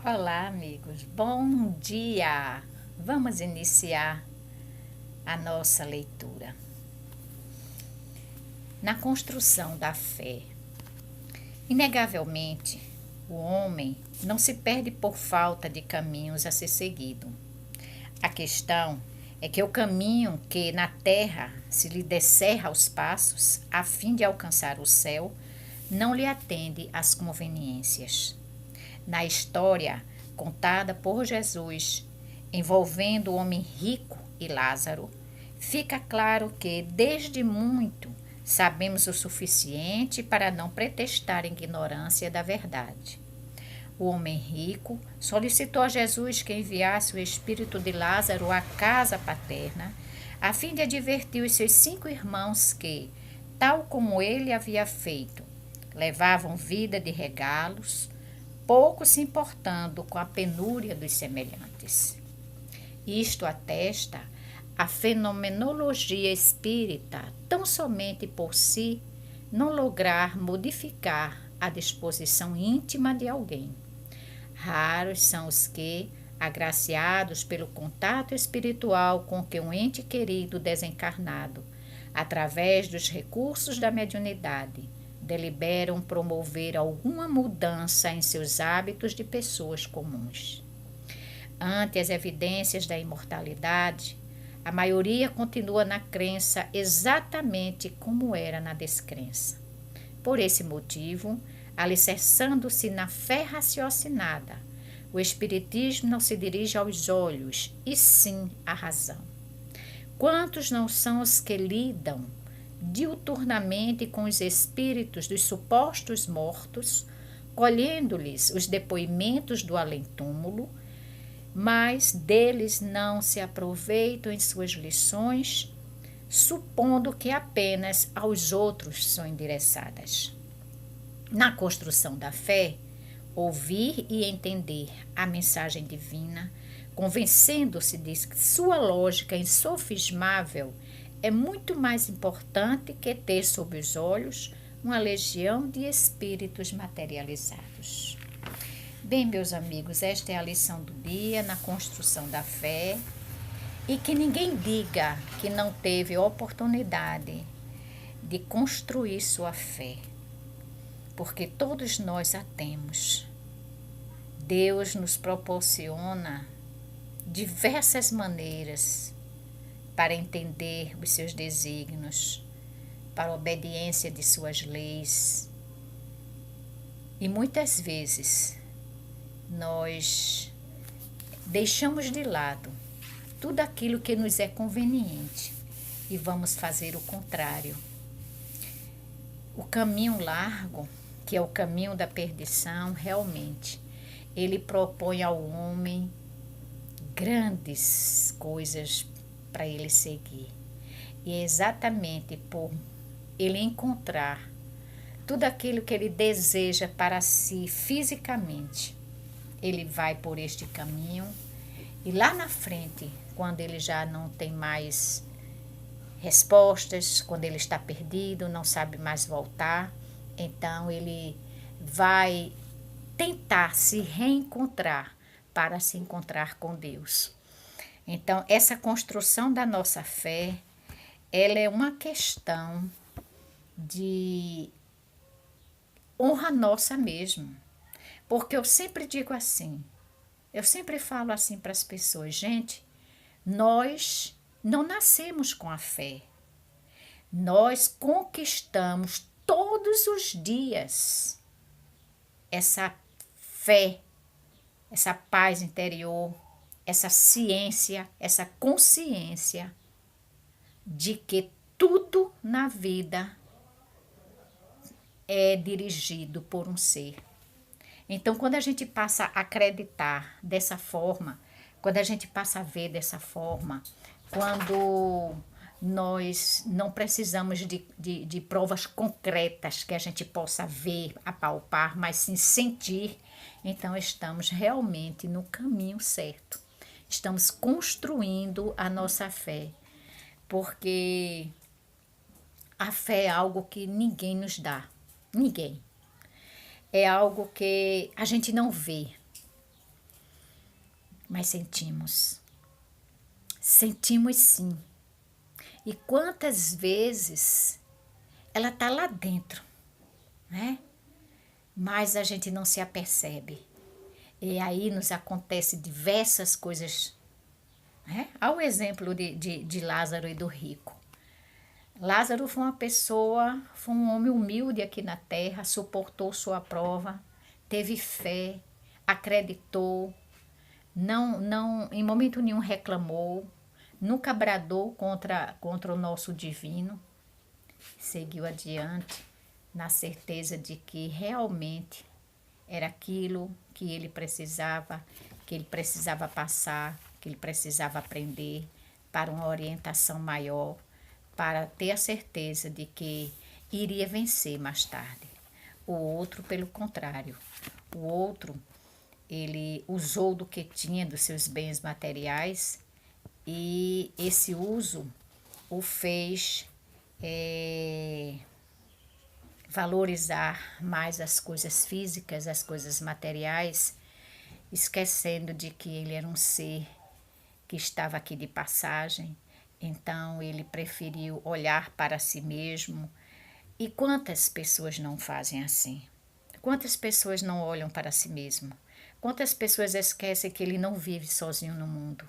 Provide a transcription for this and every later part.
Olá, amigos. Bom dia! Vamos iniciar a nossa leitura. Na construção da fé, inegavelmente, o homem não se perde por falta de caminhos a ser seguido. A questão é que o caminho que na terra se lhe descerra aos passos, a fim de alcançar o céu, não lhe atende às conveniências. Na história contada por Jesus, envolvendo o homem rico e Lázaro, fica claro que, desde muito, sabemos o suficiente para não pretextar ignorância da verdade. O homem rico solicitou a Jesus que enviasse o espírito de Lázaro à casa paterna, a fim de advertir os seus 5 irmãos que, tal como ele havia feito, levavam vida de regalos, pouco se importando com a penúria dos semelhantes. Isto atesta a fenomenologia espírita tão somente por si não lograr modificar a disposição íntima de alguém. Raros são os que, agraciados pelo contato espiritual com que um ente querido desencarnado, através dos recursos da mediunidade, deliberam promover alguma mudança em seus hábitos de pessoas comuns. Ante as evidências da imortalidade, a maioria continua na crença exatamente como era na descrença. Por esse motivo, alicerçando-se na fé raciocinada, o Espiritismo não se dirige aos olhos, e sim à razão. Quantos não são os que lidam diuturnamente com os espíritos dos supostos mortos, colhendo-lhes os depoimentos do além-túmulo, mas deles não se aproveitam em suas lições, supondo que apenas aos outros são endereçadas. Na construção da fé, ouvir e entender a mensagem divina, convencendo-se de que sua lógica insofismável é muito mais importante que ter sob os olhos uma legião de espíritos materializados. Bem, meus amigos, esta é a lição do dia na construção da fé, e que ninguém diga que não teve oportunidade de construir sua fé, porque todos nós a temos. Deus nos proporciona diversas maneiras para entender os seus desígnios, para a obediência de suas leis. E muitas vezes nós deixamos de lado tudo aquilo que nos é conveniente e vamos fazer o contrário. O caminho largo, que é o caminho da perdição, realmente, ele propõe ao homem grandes coisas para ele seguir. E é exatamente por ele encontrar tudo aquilo que ele deseja para si fisicamente, ele vai por este caminho, e lá na frente, quando ele já não tem mais respostas, quando ele está perdido, não sabe mais voltar, então ele vai tentar se reencontrar para se encontrar com Deus. Então, essa construção da nossa fé, ela é uma questão de honra nossa mesmo. Porque eu sempre digo assim, eu sempre falo assim para as pessoas, gente, nós não nascemos com a fé. Nós conquistamos todos os dias essa fé, essa paz interior, essa ciência, essa consciência de que tudo na vida é dirigido por um ser. Então, quando a gente passa a acreditar dessa forma, quando a gente passa a ver dessa forma, quando nós não precisamos de provas concretas que a gente possa ver, apalpar, mas sim sentir, então estamos realmente no caminho certo. Estamos construindo a nossa fé, porque a fé é algo que ninguém nos dá, ninguém. É algo que a gente não vê, mas sentimos. Sentimos sim. E quantas vezes ela está lá dentro, né? Mas a gente não se apercebe. E aí nos acontece diversas coisas, né? Ao exemplo de Lázaro e do rico. Lázaro foi uma pessoa, foi um homem humilde aqui na terra, suportou sua prova, teve fé, acreditou, não, em momento nenhum reclamou, nunca bradou contra o nosso divino, seguiu adiante na certeza de que realmente era aquilo que ele precisava passar, que ele precisava aprender para uma orientação maior, para ter a certeza de que iria vencer mais tarde. O outro, pelo contrário, o outro, ele usou do que tinha, dos seus bens materiais, e esse uso o fez valorizar mais as coisas físicas, as coisas materiais, esquecendo de que ele era um ser que estava aqui de passagem. Então ele preferiu olhar para si mesmo. E quantas pessoas não fazem assim? Quantas pessoas não olham para si mesmo? Quantas pessoas esquecem que ele não vive sozinho no mundo?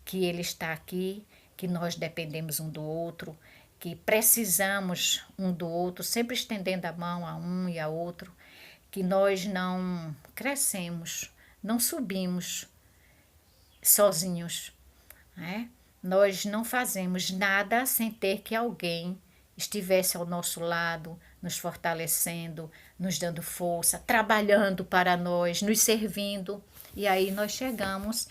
Que ele está aqui, que nós dependemos um do outro, que precisamos um do outro, sempre estendendo a mão a um e a outro, que nós não crescemos, não subimos sozinhos, né? Nós não fazemos nada sem ter que alguém estivesse ao nosso lado, nos fortalecendo, nos dando força, trabalhando para nós, nos servindo. E aí nós chegamos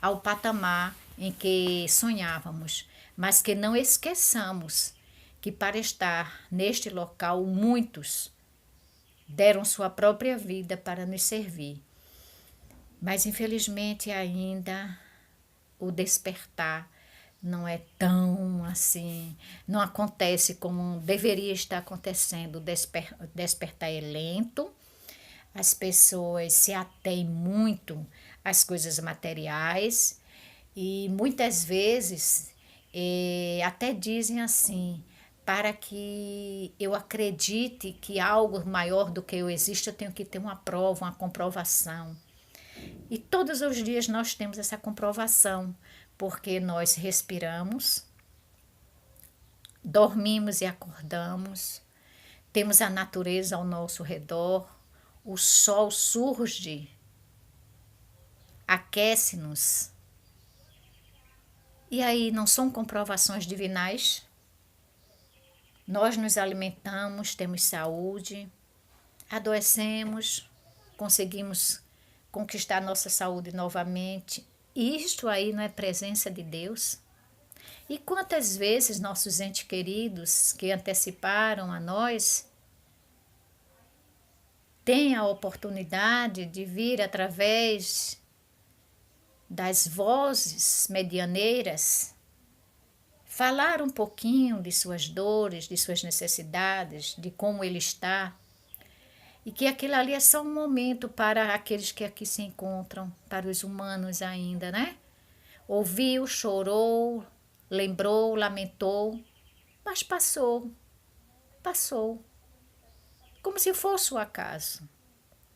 ao patamar em que sonhávamos, mas que não esqueçamos que para estar neste local muitos deram sua própria vida para nos servir. Mas infelizmente ainda o despertar não é tão assim, não acontece como deveria estar acontecendo. O despertar é lento, as pessoas se atêm muito às coisas materiais e muitas vezes até dizem assim: para que eu acredite que algo maior do que eu existe, eu tenho que ter uma prova, uma comprovação. E todos os dias nós temos essa comprovação, porque nós respiramos, dormimos e acordamos, temos a natureza ao nosso redor, o sol surge, aquece-nos. E aí não são comprovações divinais? Nós nos alimentamos, temos saúde, adoecemos, conseguimos conquistar nossa saúde novamente. Isto aí não é presença de Deus? E quantas vezes nossos entes queridos que anteciparam a nós têm a oportunidade de vir através das vozes medianeiras falar um pouquinho de suas dores, de suas necessidades, de como ele está, e que aquilo ali é só um momento para aqueles que aqui se encontram, para os humanos ainda, né? Ouviu, chorou, lembrou, lamentou, mas passou, passou, como se fosse o acaso.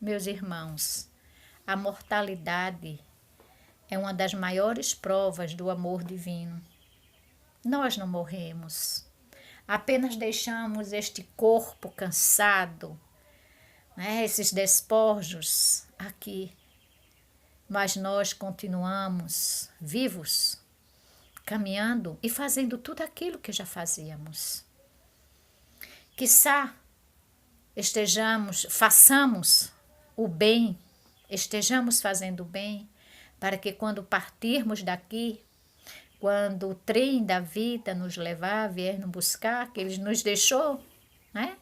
Meus irmãos, a mortalidade é uma das maiores provas do amor divino. Nós não morremos, apenas deixamos este corpo cansado, né, esses despojos aqui, mas nós continuamos vivos, caminhando e fazendo tudo aquilo que já fazíamos. Quiçá façamos o bem, estejamos fazendo o bem, para que quando partirmos daqui, quando o trem da vida nos levar, vier nos buscar, que ele nos deixou, né?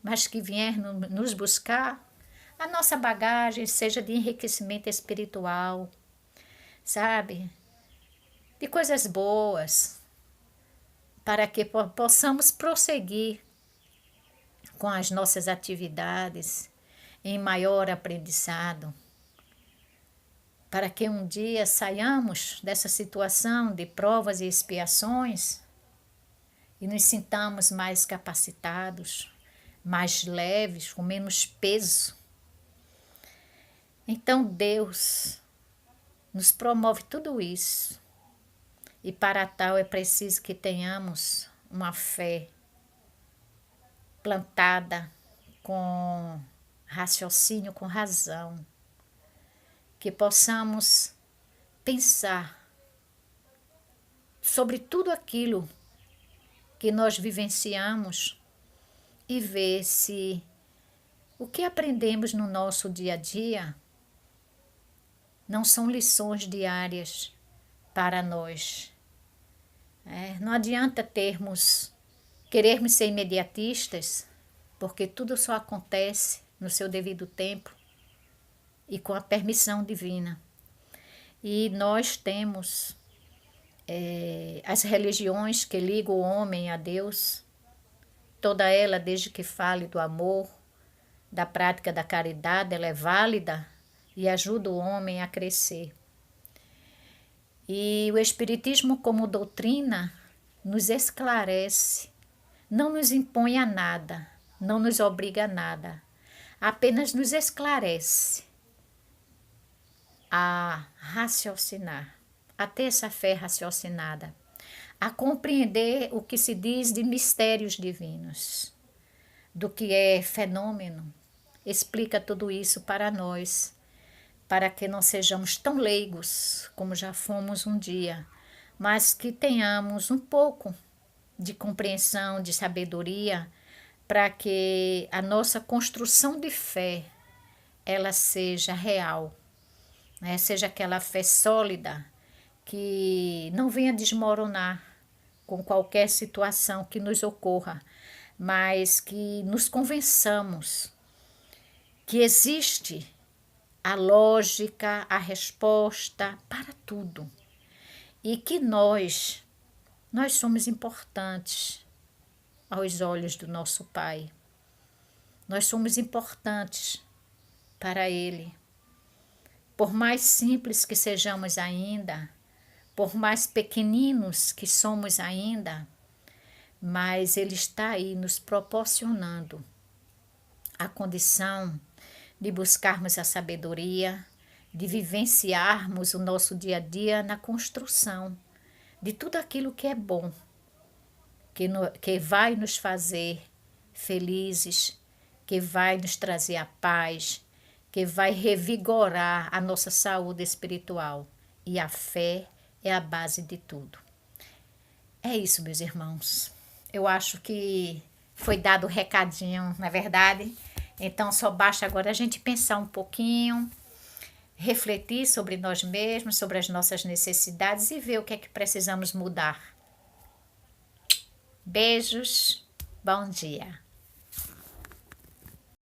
Mas que vier nos buscar, a nossa bagagem seja de enriquecimento espiritual, sabe? De coisas boas, para que possamos prosseguir com as nossas atividades em maior aprendizado, para que um dia saiamos dessa situação de provas e expiações e nos sintamos mais capacitados, mais leves, com menos peso. Então Deus nos promove tudo isso. E para tal é preciso que tenhamos uma fé plantada com raciocínio, com razão. Que possamos pensar sobre tudo aquilo que nós vivenciamos e ver se o que aprendemos no nosso dia a dia não são lições diárias para nós. Não adianta querermos ser imediatistas, porque tudo só acontece no seu devido tempo e com a permissão divina. E nós temos as religiões que ligam o homem a Deus, toda ela, desde que fale do amor, da prática da caridade, ela é válida e ajuda o homem a crescer. E o Espiritismo, como doutrina, nos esclarece, não nos impõe a nada, não nos obriga a nada, apenas nos esclarece a raciocinar, a ter essa fé raciocinada, a compreender o que se diz de mistérios divinos, do que é fenômeno. Explica tudo isso para nós, para que não sejamos tão leigos como já fomos um dia, mas que tenhamos um pouco de compreensão, de sabedoria, para que a nossa construção de fé ela seja real, né? Seja aquela fé sólida que não venha desmoronar com qualquer situação que nos ocorra, mas que nos convençamos que existe a lógica, a resposta para tudo. E que nós somos importantes aos olhos do nosso Pai. Nós somos importantes para Ele. Por mais simples que sejamos ainda, por mais pequeninos que somos ainda, mas Ele está aí nos proporcionando a condição de buscarmos a sabedoria, de vivenciarmos o nosso dia a dia na construção de tudo aquilo que é bom, que vai nos fazer felizes, que vai nos trazer a paz, que vai revigorar a nossa saúde espiritual. E a fé é a base de tudo. É isso, meus irmãos. Eu acho que foi dado o recadinho, não é verdade? Então, só basta agora a gente pensar um pouquinho, refletir sobre nós mesmos, sobre as nossas necessidades e ver o que é que precisamos mudar. Beijos, bom dia.